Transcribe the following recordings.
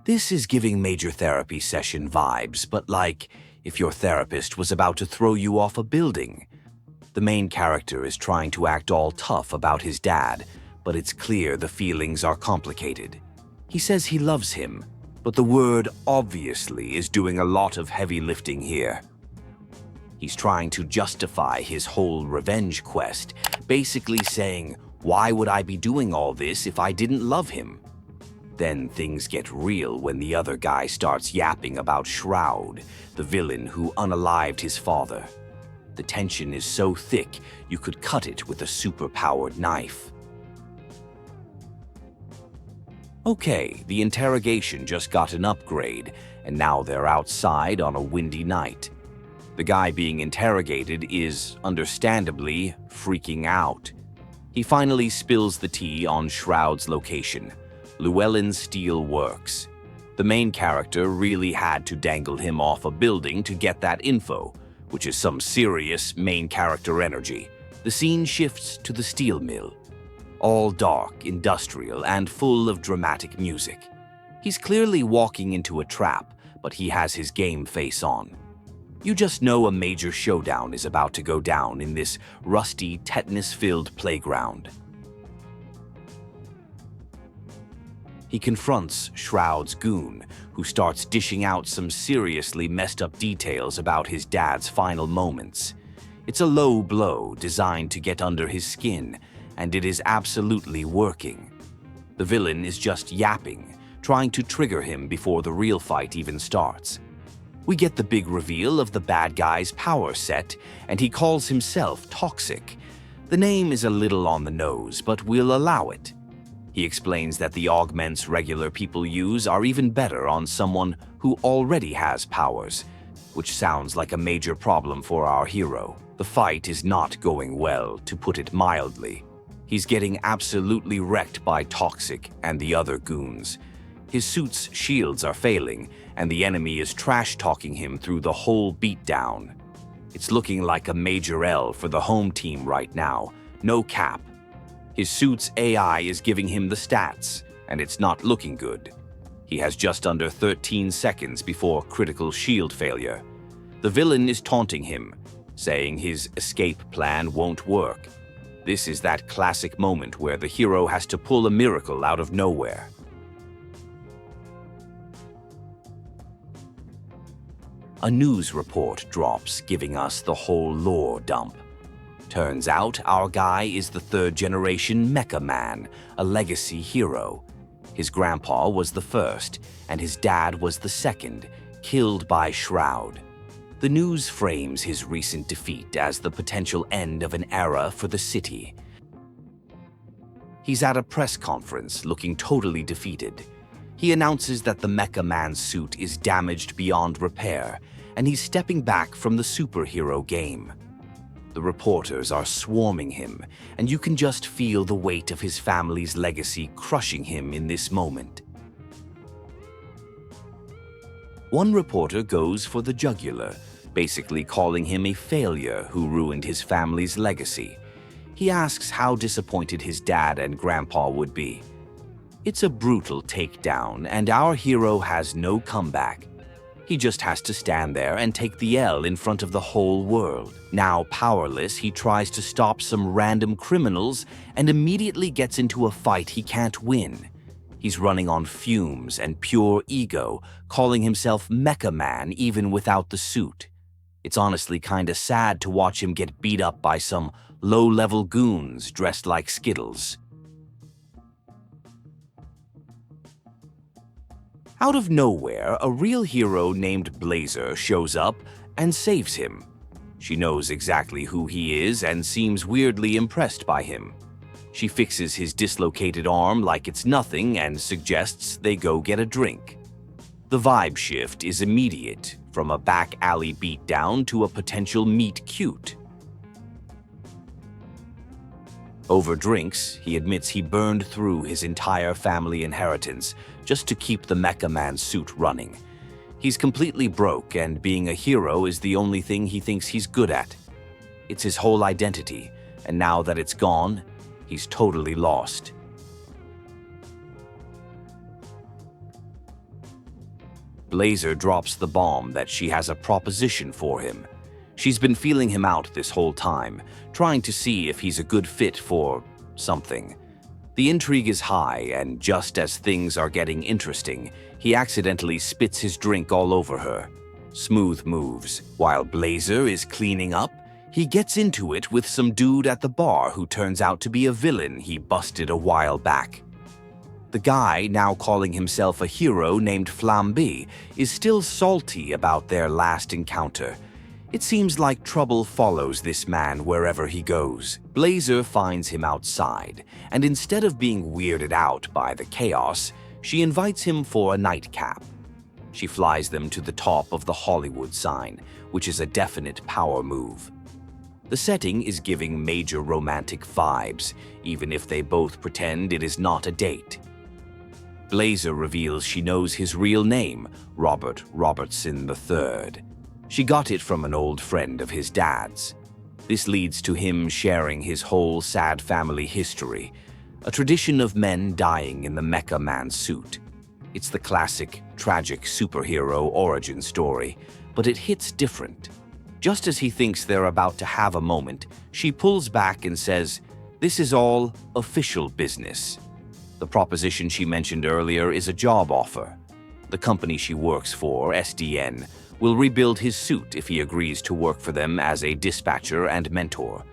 This is giving major therapy session vibes, but like if your therapist was about to throw you off a building. The main character is trying to act all tough about his dad, but it's clear the feelings are complicated. He says he loves him, but the word obviously is doing a lot of heavy lifting here. He's trying to justify his whole revenge quest, basically saying, "Why would I be doing all this if I didn't love him?" Then things get real when the other guy starts yapping about Shroud, the villain who unalived his father. The tension is so thick, you could cut it with a super-powered knife. Okay, the interrogation just got an upgrade, and now they're outside on a windy night. The guy being interrogated is, understandably, freaking out. He finally spills the tea on Shroud's location, Llewellyn Steelworks. The main character really had to dangle him off a building to get that info, which is some serious main character energy. The scene shifts to the steel mill. All dark, industrial, and full of dramatic music. He's clearly walking into a trap, but he has his game face on. You just know a major showdown is about to go down in this rusty, tetanus-filled playground. He confronts Shroud's goon, who starts dishing out some seriously messed up details about his dad's final moments. It's a low blow designed to get under his skin, and it is absolutely working. The villain is just yapping, trying to trigger him before the real fight even starts. We get the big reveal of the bad guy's power set, and he calls himself Toxic. The name is a little on the nose, but we'll allow it. He explains that the augments regular people use are even better on someone who already has powers, which sounds like a major problem for our hero. The fight is not going well, to put it mildly. He's getting absolutely wrecked by Toxic and the other goons. His suit's shields are failing, and the enemy is trash-talking him through the whole beatdown. It's looking like a major L for the home team right now, no cap. His suit's AI is giving him the stats, and it's not looking good. He has just under 13 seconds before critical shield failure. The villain is taunting him, saying his escape plan won't work. This is that classic moment where the hero has to pull a miracle out of nowhere. A news report drops, giving us the whole lore dump. Turns out our guy is the third-generation Mecha Man, a legacy hero. His grandpa was the first, and his dad was the second, killed by Shroud. The news frames his recent defeat as the potential end of an era for the city. He's at a press conference, looking totally defeated. He announces that the Mecha Man suit is damaged beyond repair, and he's stepping back from the superhero game. The reporters are swarming him, and you can just feel the weight of his family's legacy crushing him in this moment. One reporter goes for the jugular, basically calling him a failure who ruined his family's legacy. He asks how disappointed his dad and grandpa would be. It's a brutal takedown, and our hero has no comeback. He just has to stand there and take the L in front of the whole world. Now powerless, he tries to stop some random criminals and immediately gets into a fight he can't win. He's running on fumes and pure ego, calling himself Mecha Man even without the suit. It's honestly kinda sad to watch him get beat up by some low-level goons dressed like Skittles. Out of nowhere, a real hero named Blazer shows up and saves him. She knows exactly who he is and seems weirdly impressed by him. She fixes his dislocated arm like it's nothing and suggests they go get a drink. The vibe shift is immediate, from a back alley beatdown to a potential meet cute. Over drinks, he admits he burned through his entire family inheritance just to keep the Mecha Man suit running. He's completely broke, and being a hero is the only thing he thinks he's good at. It's his whole identity, and now that it's gone, he's totally lost. Blazer drops the bomb that she has a proposition for him. She's been feeling him out this whole time, trying to see if he's a good fit for something. The intrigue is high, and just as things are getting interesting, he accidentally spits his drink all over her. Smooth moves. While Blazer is cleaning up, he gets into it with some dude at the bar who turns out to be a villain he busted a while back. The guy, now calling himself a hero named Flamby, is still salty about their last encounter. It seems like trouble follows this man wherever he goes. Blazer finds him outside, and instead of being weirded out by the chaos, she invites him for a nightcap. She flies them to the top of the Hollywood sign, which is a definite power move. The setting is giving major romantic vibes, even if they both pretend it is not a date. Blazer reveals she knows his real name, Robert Robertson III. She got it from an old friend of his dad's. This leads to him sharing his whole sad family history, a tradition of men dying in the Mecha Man suit. It's the classic, tragic superhero origin story, but it hits different. Just as he thinks they're about to have a moment, she pulls back and says, "This is all official business." The proposition she mentioned earlier is a job offer. The company she works for, SDN, will rebuild his suit if he agrees to work for them as a dispatcher and mentor.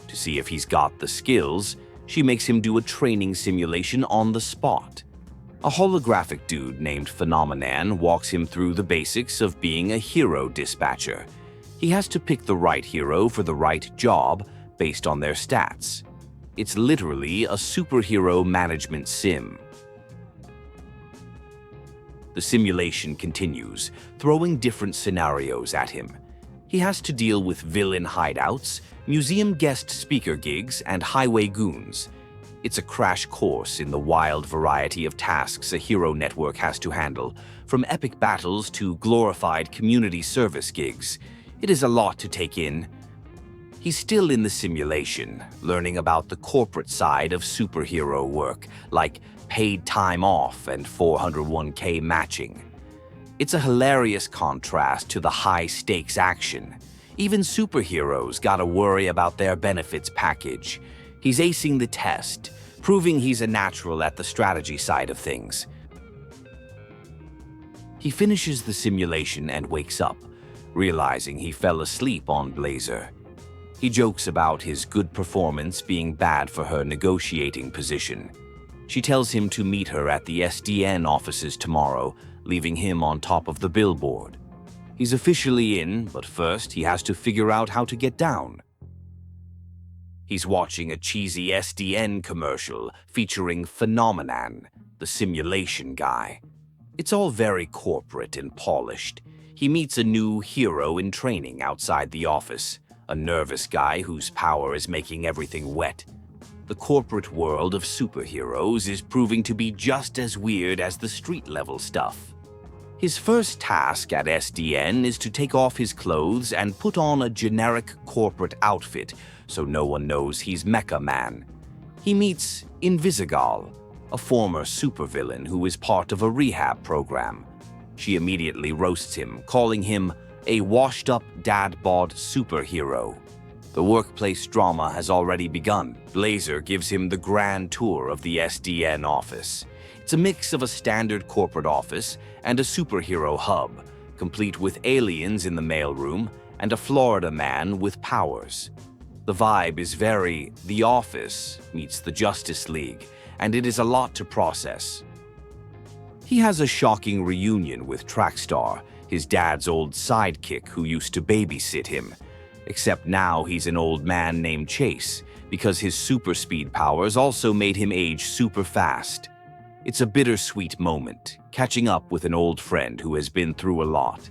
To see if he's got the skills, she makes him do a training simulation on the spot. A holographic dude named Phenomenon walks him through the basics of being a hero dispatcher. He has to pick the right hero for the right job based on their stats. It's literally a superhero management sim. The simulation continues, throwing different scenarios at him. He has to deal with villain hideouts, museum guest speaker gigs, and highway goons. It's a crash course in the wild variety of tasks a hero network has to handle, from epic battles to glorified community service gigs. It is a lot to take in. He's still in the simulation, learning about the corporate side of superhero work, like paid time off and 401k matching. It's a hilarious contrast to the high-stakes action. Even superheroes gotta worry about their benefits package. He's acing the test, proving he's a natural at the strategy side of things. He finishes the simulation and wakes up, realizing he fell asleep on Blazer. He jokes about his good performance being bad for her negotiating position. She tells him to meet her at the SDN offices tomorrow, leaving him on top of the billboard. He's officially in, but first he has to figure out how to get down. He's watching a cheesy SDN commercial featuring Phenomenon, the simulation guy. It's all very corporate and polished. He meets a new hero in training outside the office, a nervous guy whose power is making everything wet. The corporate world of superheroes is proving to be just as weird as the street-level stuff. His first task at SDN is to take off his clothes and put on a generic corporate outfit so no one knows he's Mecha Man. He meets Invisigal, a former supervillain who is part of a rehab program. She immediately roasts him, calling him a washed-up dad-bod superhero. The workplace drama has already begun. Blazer gives him the grand tour of the SDN office. It's a mix of a standard corporate office and a superhero hub, complete with aliens in the mailroom and a Florida man with powers. The vibe is very The Office meets the Justice League, and it is a lot to process. He has a shocking reunion with Trackstar, his dad's old sidekick who used to babysit him. Except now he's an old man named Chase, because his super speed powers also made him age super fast. It's a bittersweet moment, catching up with an old friend who has been through a lot.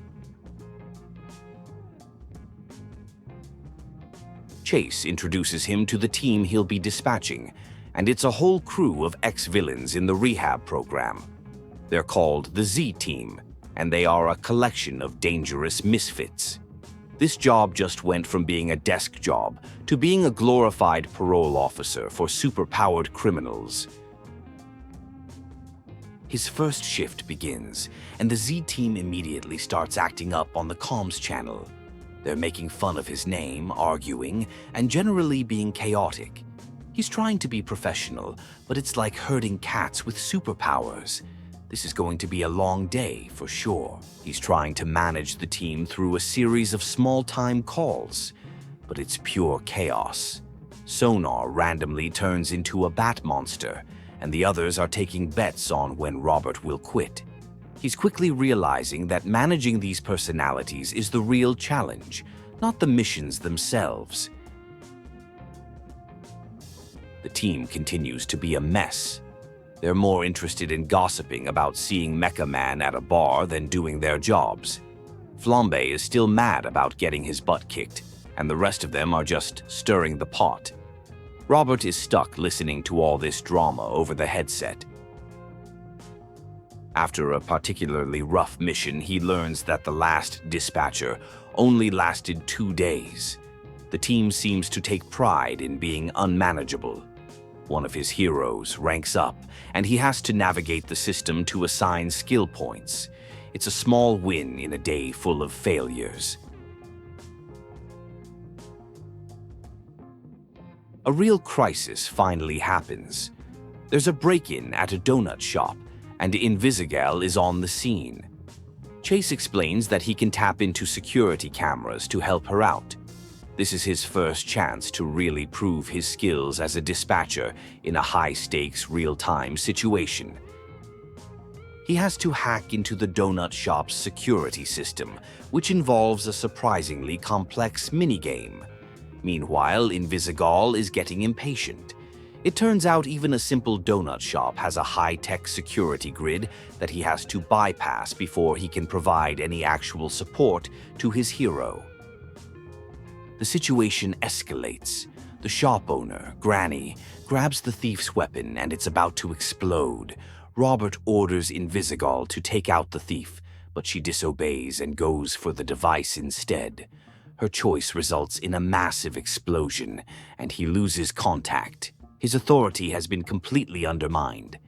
Chase introduces him to the team he'll be dispatching, and it's a whole crew of ex-villains in the rehab program. They're called the Z-Team, and they are a collection of dangerous misfits. This job just went from being a desk job to being a glorified parole officer for superpowered criminals. His first shift begins, and the Z-Team immediately starts acting up on the comms channel. They're making fun of his name, arguing, and generally being chaotic. He's trying to be professional, but it's like herding cats with superpowers. This is going to be a long day, for sure. He's trying to manage the team through a series of small-time calls, but it's pure chaos. Sonar randomly turns into a bat monster, and the others are taking bets on when Robert will quit. He's quickly realizing that managing these personalities is the real challenge, not the missions themselves. The team continues to be a mess. They're more interested in gossiping about seeing Mecha Man at a bar than doing their jobs. Flambe is still mad about getting his butt kicked, and the rest of them are just stirring the pot. Robert is stuck listening to all this drama over the headset. After a particularly rough mission, he learns that the last dispatcher only lasted 2 days. The team seems to take pride in being unmanageable. One of his heroes ranks up, and he has to navigate the system to assign skill points. It's a small win in a day full of failures. A real crisis finally happens. There's a break-in at a donut shop, and Invisigal is on the scene. Chase explains that he can tap into security cameras to help her out. This is his first chance to really prove his skills as a dispatcher in a high-stakes, real-time situation. He has to hack into the donut shop's security system, which involves a surprisingly complex minigame. Meanwhile, Invisigal is getting impatient. It turns out even a simple donut shop has a high-tech security grid that he has to bypass before he can provide any actual support to his hero. The situation escalates. The shop owner, Granny, grabs the thief's weapon and it's about to explode. Robert orders Invisigal to take out the thief, but she disobeys and goes for the device instead. Her choice results in a massive explosion, and he loses contact. His authority has been completely undermined.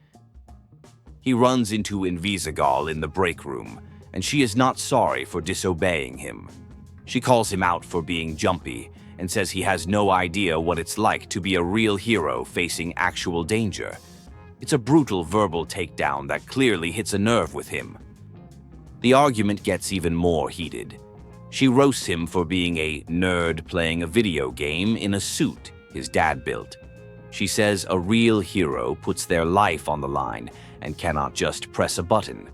He runs into Invisigal in the break room, and she is not sorry for disobeying him. She calls him out for being jumpy and says he has no idea what it's like to be a real hero facing actual danger. It's a brutal verbal takedown that clearly hits a nerve with him. The argument gets even more heated. She roasts him for being a nerd playing a video game in a suit his dad built. She says a real hero puts their life on the line and cannot just press a button.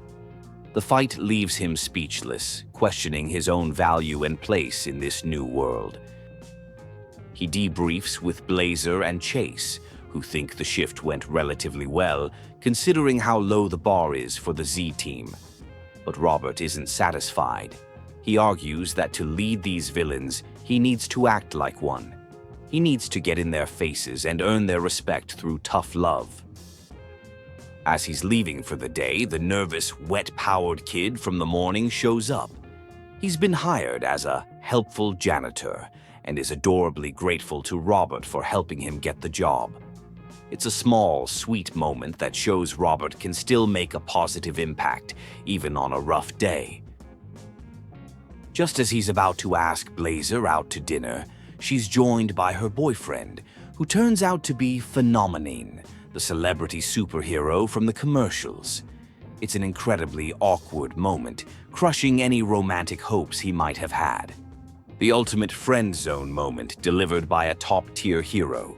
The fight leaves him speechless, questioning his own value and place in this new world. He debriefs with Blazer and Chase, who think the shift went relatively well, considering how low the bar is for the Z-Team. But Robert isn't satisfied. He argues that to lead these villains, he needs to act like one. He needs to get in their faces and earn their respect through tough love. As he's leaving for the day, the nervous, wet-powered kid from the morning shows up. He's been hired as a helpful janitor and is adorably grateful to Robert for helping him get the job. It's a small, sweet moment that shows Robert can still make a positive impact, even on a rough day. Just as he's about to ask Blazer out to dinner, she's joined by her boyfriend, who turns out to be Phenomenine, the celebrity superhero from the commercials. It's an incredibly awkward moment, crushing any romantic hopes he might have had. The ultimate friend zone moment delivered by a top-tier hero.